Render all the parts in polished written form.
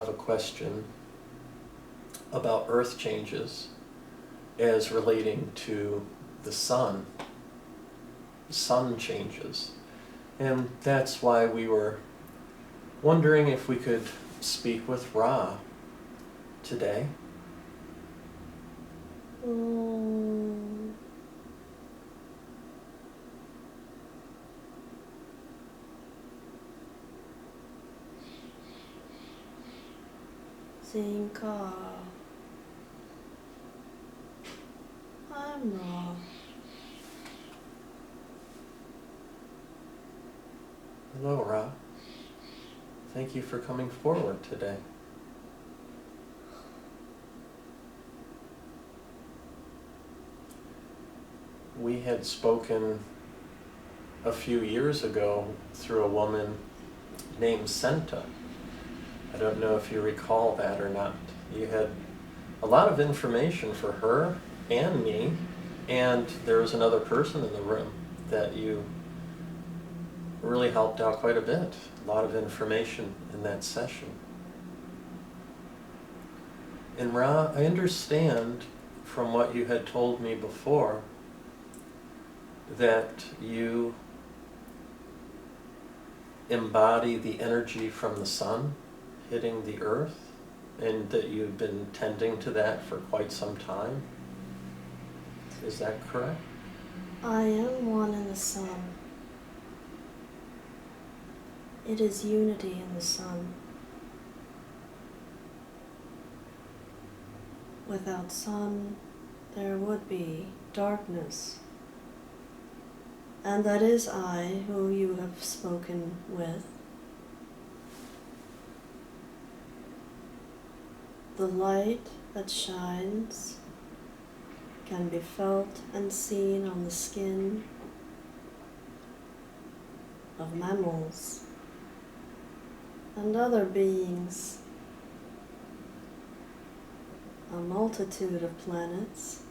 A question about earth changes as relating to the sun. Sun changes. And that's why we were wondering if we could speak with Ra today. Zinka. I'm Ra. Hello, Ra. Thank you for coming forward today. We had spoken a few years ago through a woman named Senta. I don't know if you recall that or not. You had a lot of information for her and me, and there was another person in the room that you really helped out quite a bit. A lot of information in that session. And Ra, I understand from what you had told me before that you embody the energy from the sun hitting the earth, and that you've been tending to that for quite some time. Is that correct? I am one in the sun. It is unity in the sun. Without sun, there would be darkness. And that is I who you have spoken with. The light that shines can be felt and seen on the skin of mammals and other beings. A multitude of planets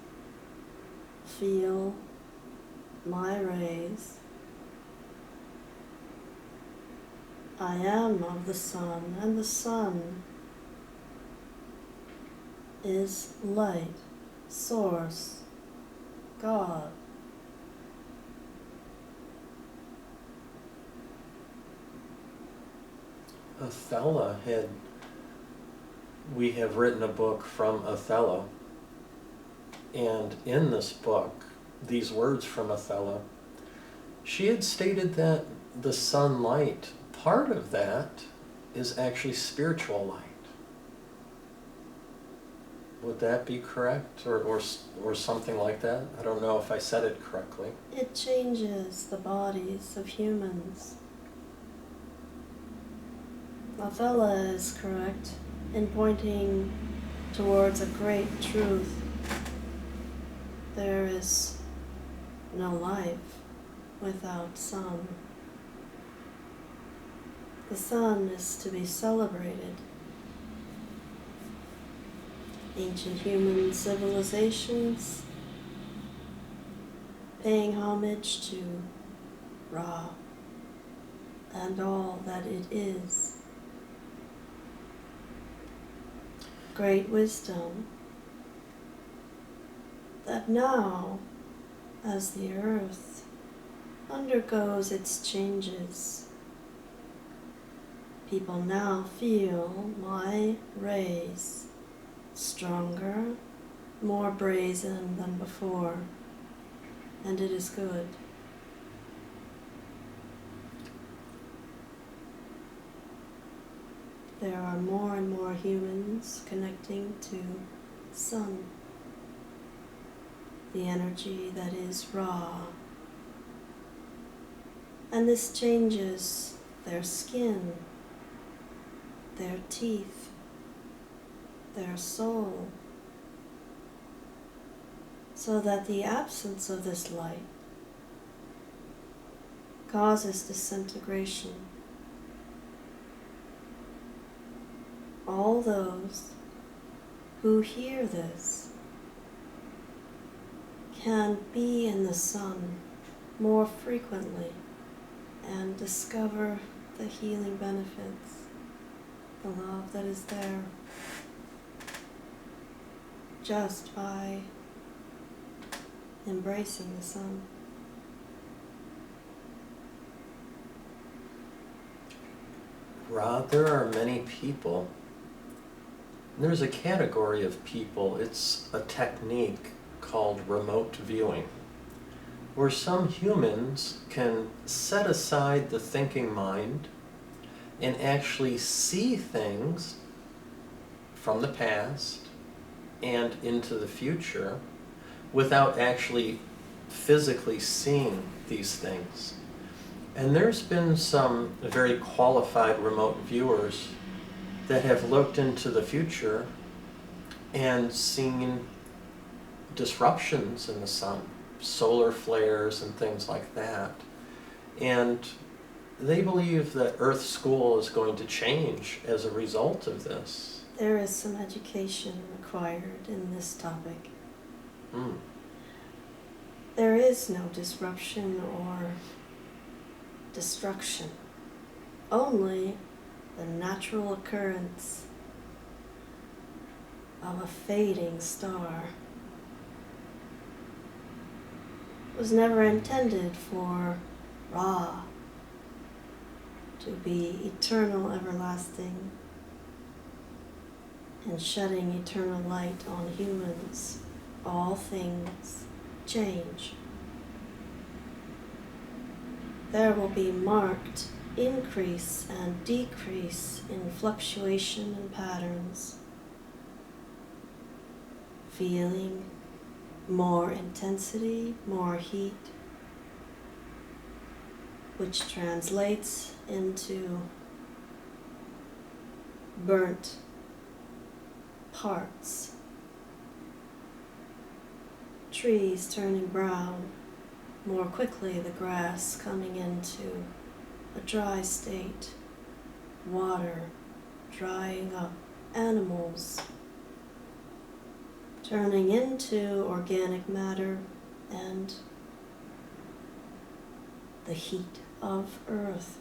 feel my rays. I am of the sun, and the sun is light, source, God. Othello we have written a book from Othello, and in this book, these words from Othello, she had stated that the sunlight, part of that is actually spiritual light. Would that be correct, or something like that? I don't know if I said it correctly. It changes the bodies of humans. Othello is correct in pointing towards a great truth. There is no life without sun. The sun is to be celebrated. Ancient human civilizations paying homage to Ra and all that it is. Great wisdom that now, as the earth undergoes its changes, people now feel my rays stronger, more brazen than before, and it is good. There are more and more humans connecting to sun, the energy that is Ra. And this changes their skin, their teeth, their soul, so that the absence of this light causes disintegration. All those who hear this can be in the sun more frequently and discover the healing benefits. the love that is there just by embracing the sun. Ra, there are many people. There's a category of people, it's a technique called remote viewing, where some humans can set aside the thinking mind and actually see things from the past and into the future without actually physically seeing these things. And there's been some very qualified remote viewers that have looked into the future and seen disruptions in the sun, solar flares and things like that. And they believe that Earth School is going to change as a result of this. There is some education required in this topic. Mm. There is no disruption or destruction, only the natural occurrence of a fading star. It was never intended for Ra to be eternal, everlasting, and shedding eternal light on humans. All things change. There will be marked increase and decrease in fluctuation and patterns, feeling more intensity, more heat, which translates into burnt parts, trees turning brown, more quickly the grass coming into a dry state, water drying up, animals turning into organic matter, and the heat of earth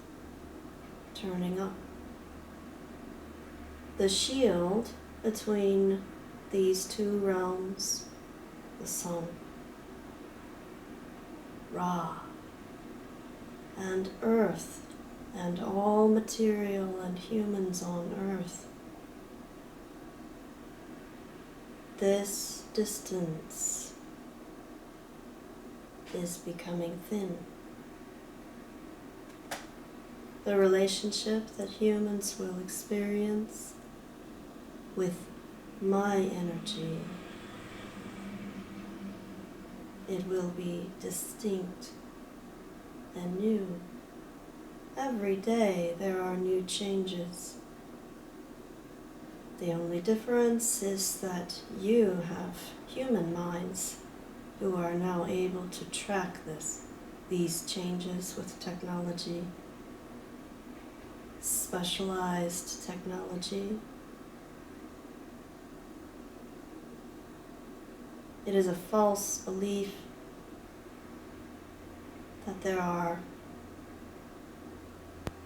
turning up. The shield between these two realms, the sun, Ra, and earth, and all material and humans on earth. This distance is becoming thin. The relationship that humans will experience with my energy, it will be distinct and new. Every day there are new changes. The only difference is that you have human minds who are now able to track these changes with technology, specialized technology. It is a false belief that there are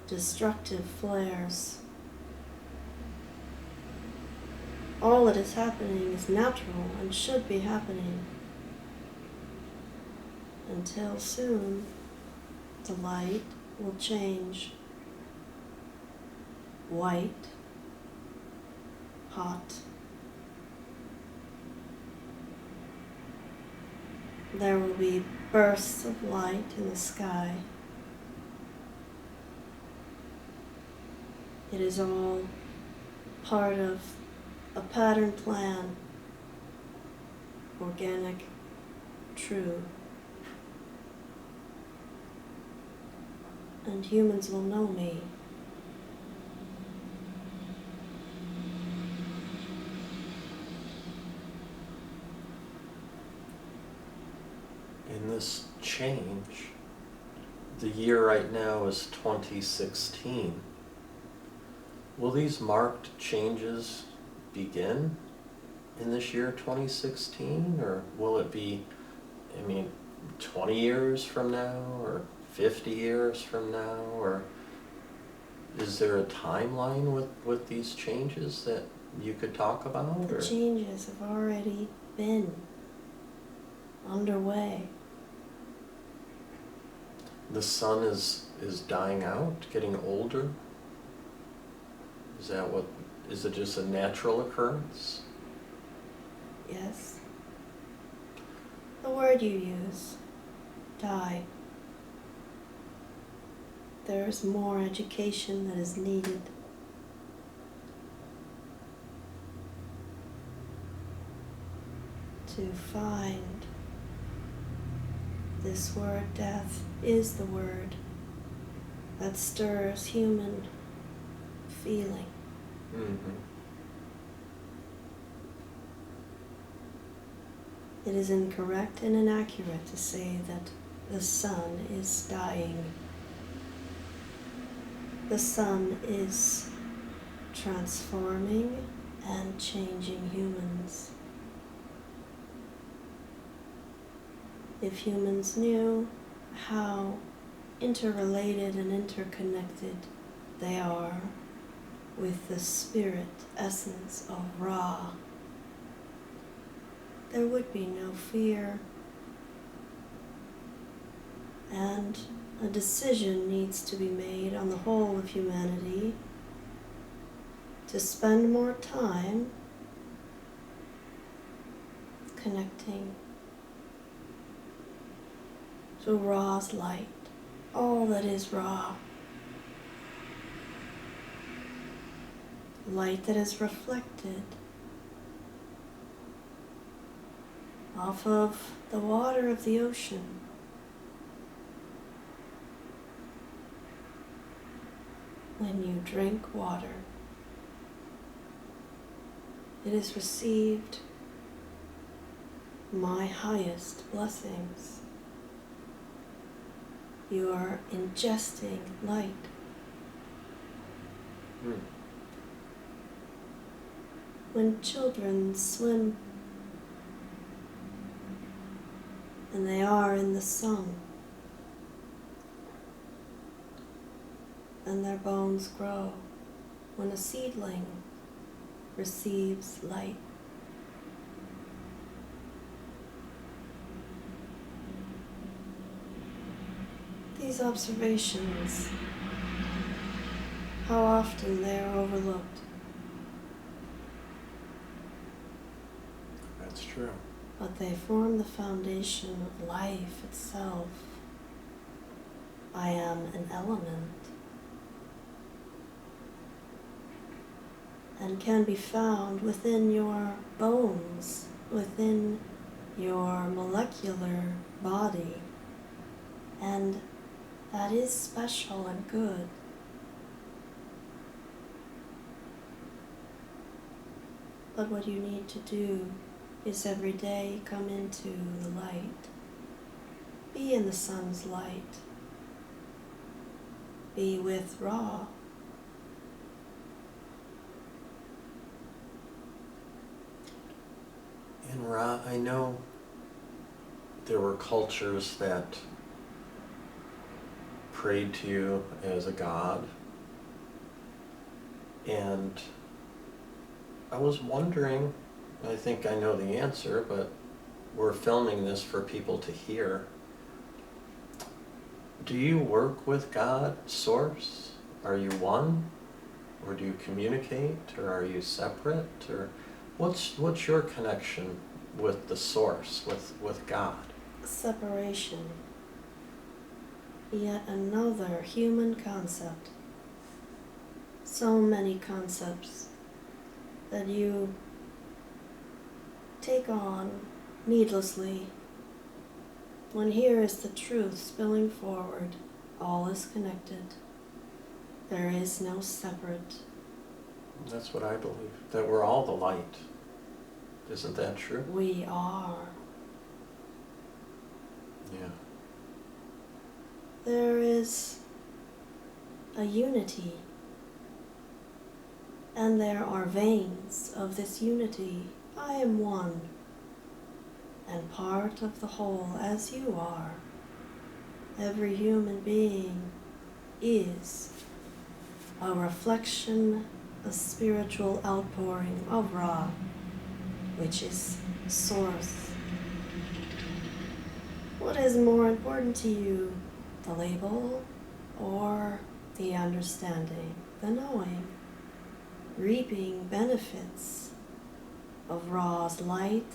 destructive flares. All that is happening is natural and should be happening. Until soon, the light will change. White, hot. There will be bursts of light in the sky. It is all part of a pattern plan, organic, true. And humans will know me. In this change, the year right now is 2016. Will these marked changes begin in this year 2016, or will it be, 20 years from now, or 50 years from now, or is there a timeline with these changes that you could talk about? The or? changes have already been underway. The sun is dying out, getting older? Is it just a natural occurrence? Yes. The word you use, die. There's more education that is needed. To find this word death is the word that stirs human feeling. Mm-hmm. It is incorrect and inaccurate to say that the sun is dying. The sun is transforming and changing humans. If humans knew how interrelated and interconnected they are with the spirit essence of Ra, there would be no fear. And a decision needs to be made on the whole of humanity to spend more time connecting to Ra's light, all that is Ra. Light that is reflected off of the water of the ocean. When you drink water, it is received my highest blessings. You are ingesting light. Mm. When children swim and they are in the sun, and their bones grow, when a seedling receives light. These observations, how often they are overlooked. That's true. But they form the foundation of life itself. I am an element, and can be found within your bones, within your molecular body, and that is special and good. But what you need to do is every day come into the light. Be in the sun's light. Be with Ra. And Ra, I know there were cultures that prayed to you as a god, and I was wondering, I think I know the answer, but we're filming this for people to hear. Do you work with God, Source? Are you one? Or do you communicate? Or are you separate? Or what's your connection with the Source, with God? Separation. Yet another human concept. So many concepts that you take on needlessly, when here is the truth spilling forward. All is connected. There is no separate. That's what I believe, that we're all the light. Isn't that true? We are. Yeah. There is a unity, and there are veins of this unity. I am one, and part of the whole as you are. Every human being is a reflection, a spiritual outpouring of Ra, which is Source. What is more important to you, the label or the understanding, the knowing, reaping benefits of Ra's light,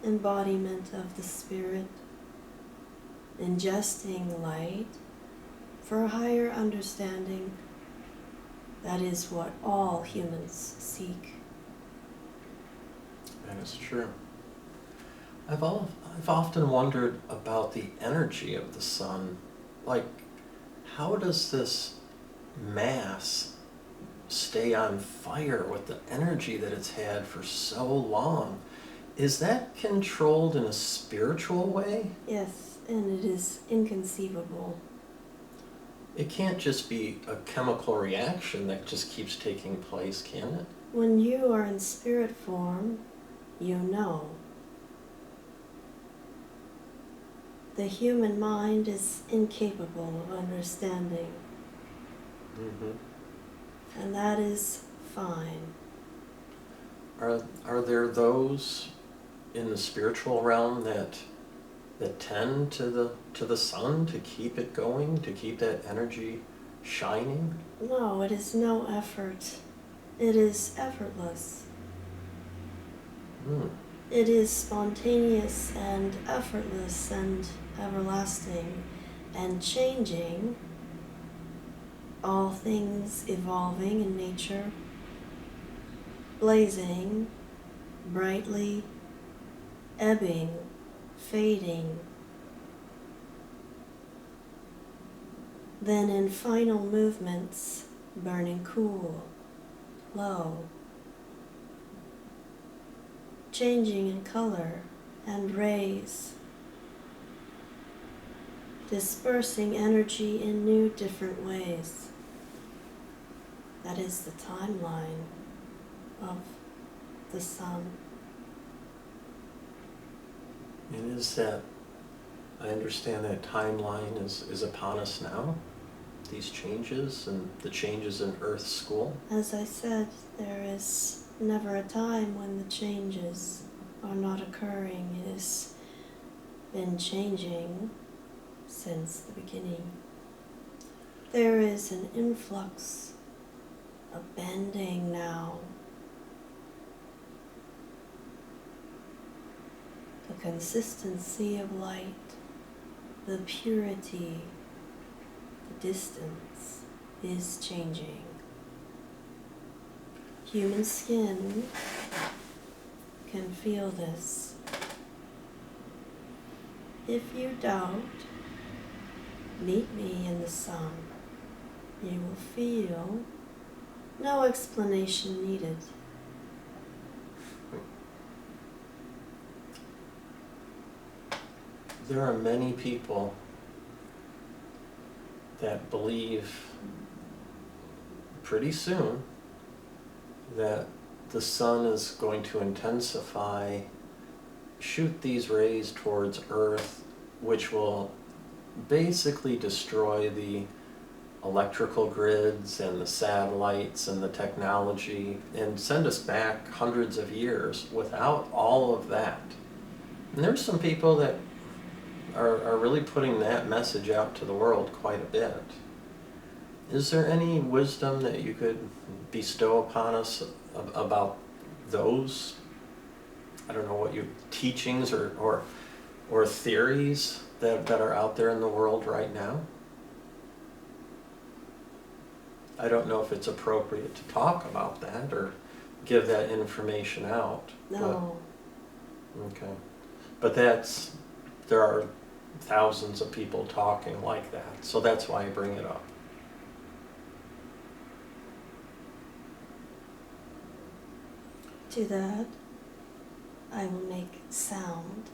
embodiment of the Spirit, ingesting light for a higher understanding? That is what all humans seek. That is true. I've often wondered about the energy of the sun. Like, how does this mass stay on fire with the energy that it's had for so long? Is that controlled in a spiritual way? Yes, and it is inconceivable. It can't just be a chemical reaction that just keeps taking place, can it? When you are in spirit form, you know. The human mind is incapable of understanding, and that is fine. Are there those in the spiritual realm that tend to the sun, to keep it going, to keep that energy shining? No, it is no effort. It is effortless. Hmm. It is spontaneous and effortless and everlasting and changing, all things evolving in nature, blazing, brightly, ebbing, fading, then in final movements, burning cool, low, changing in color and rays, dispersing energy in new different ways. That is the timeline of the sun. And is that, I understand that timeline is upon us now, these changes and the changes in Earth's school? As I said, there is never a time when the changes are not occurring. It has been changing since the beginning. There is an influx, a bending now. The consistency of light, the purity, the distance is changing. Human skin can feel this. If you doubt, meet me in the sun. You will feel no explanation needed. There are many people that believe pretty soon that the sun is going to intensify, shoot these rays towards Earth, which will basically destroy the electrical grids and the satellites and the technology and send us back hundreds of years without all of that. And there's some people that are really putting that message out to the world quite a bit. Is there any wisdom that you could bestow upon us about those, I don't know what your teachings or theories that are out there in the world right now? I don't know if it's appropriate to talk about that or give that information out. No. But, okay. But there are thousands of people talking like that, so that's why I bring it up. To that, I will make sound.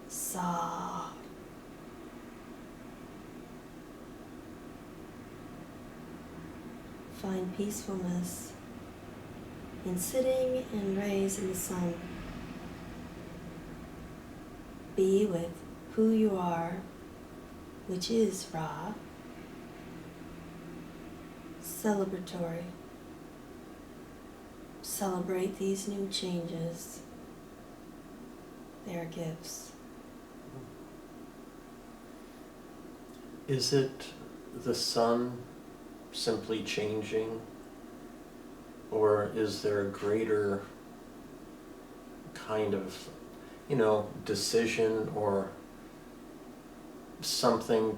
Sa. Find peacefulness in sitting and rays in the sun. Be with who you are, which is Ra. celebratory. Celebrate these new changes. They are gifts. Is it the sun simply changing, or is there a greater kind of, decision or something,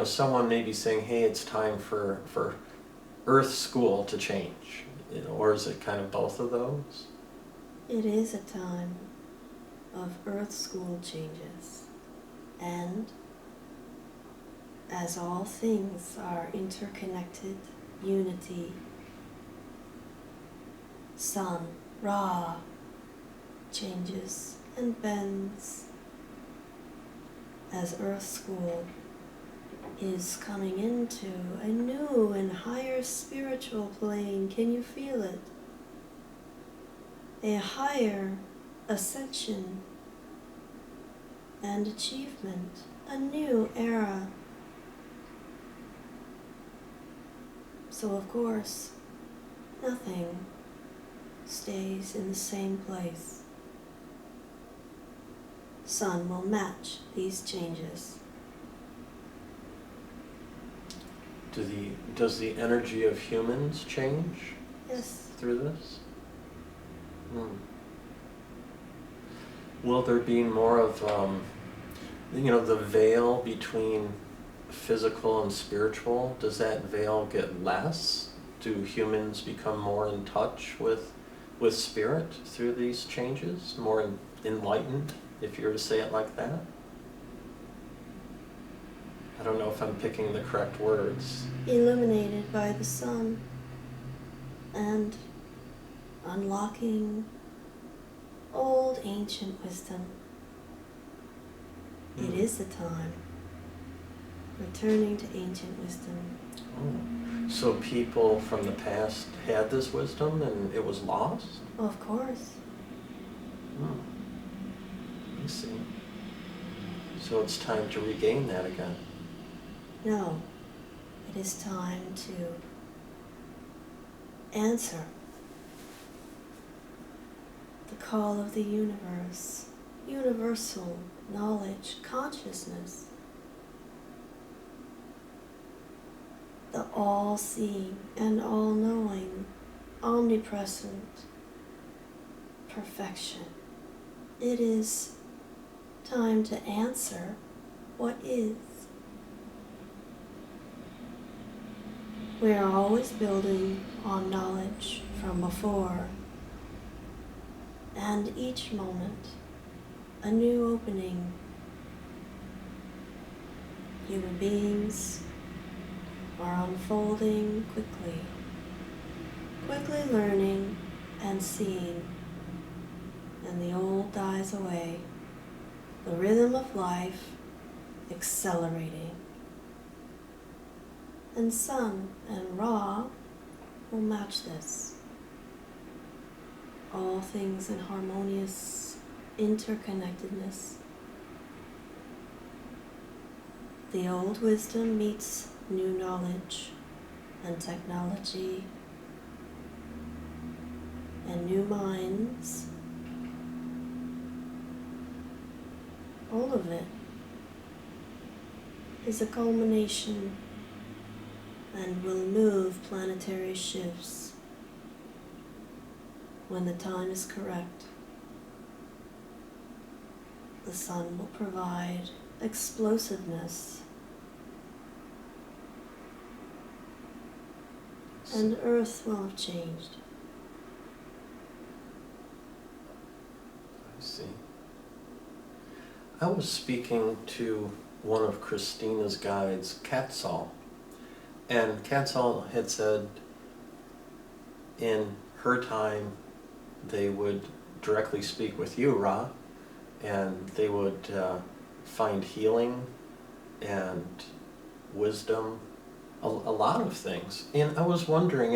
someone may be saying, hey, it's time for Earth School to change, or is it kind of both of those? It is a time of Earth School changes, and as all things are interconnected, unity, Sun, Ra, changes and bends as Earth School is coming into a new and higher spiritual plane. Can you feel it? A higher ascension and achievement, a new era. So of course, nothing stays in the same place. Sun will match these changes. Does the energy of humans change Yes. through this? Will there be more of, the veil between physical and spiritual? Does that veil get less? Do humans become more in touch with spirit through these changes? More enlightened, if you were to say it like that? I don't know if I'm picking the correct words. Illuminated by the sun and unlocking old ancient wisdom. It is the time. Returning to ancient wisdom. Oh. So people from the past had this wisdom and it was lost? Of course. I see. So it's time to regain that again. No, it is time to answer the call of the universe, universal knowledge, consciousness, the all-seeing and all-knowing, omnipresent perfection. It is time to answer what is. We are always building on knowledge from before, and each moment a new opening. Human beings are unfolding quickly learning and seeing, and the old dies away, the rhythm of life accelerating. And Sun and Ra will match this. All things in harmonious interconnectedness. The old wisdom meets new knowledge and technology and new minds. All of it is a culmination and will move planetary shifts when the time is correct. The sun will provide explosiveness, and Earth will have changed. I see. I was speaking to one of Christina's guides, Quetzal, and Quetzal had said in her time they would directly speak with you, Ra, and they would find healing and wisdom, a lot of things. And I was wondering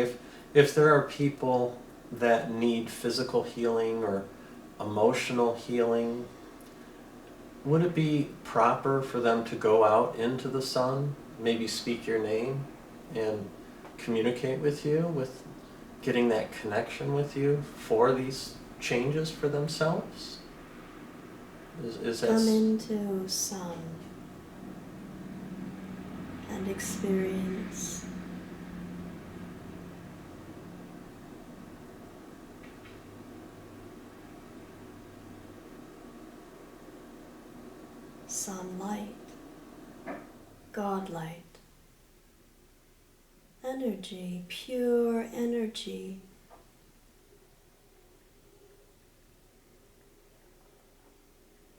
if there are people that need physical healing or emotional healing, would it be proper for them to go out into the sun, maybe speak your name, and communicate with you, with getting that connection with you for these changes for themselves? Is that Come into sun and experience sunlight, godlight, energy, pure energy,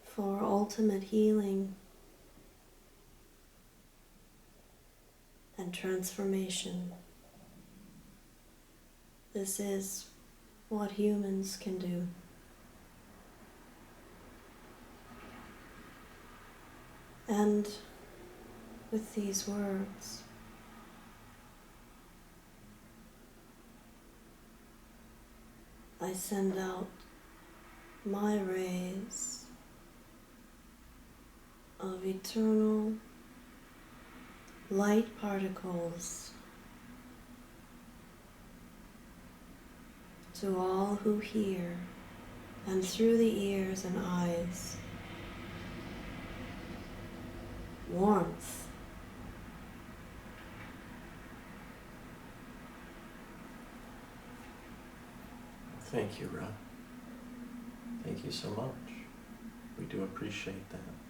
for ultimate healing and transformation. This is what humans can do. And with these words, I send out my rays of eternal light particles to all who hear, and through the ears and eyes, warmth, Thank you, Ra. Thank you so much. We do appreciate that.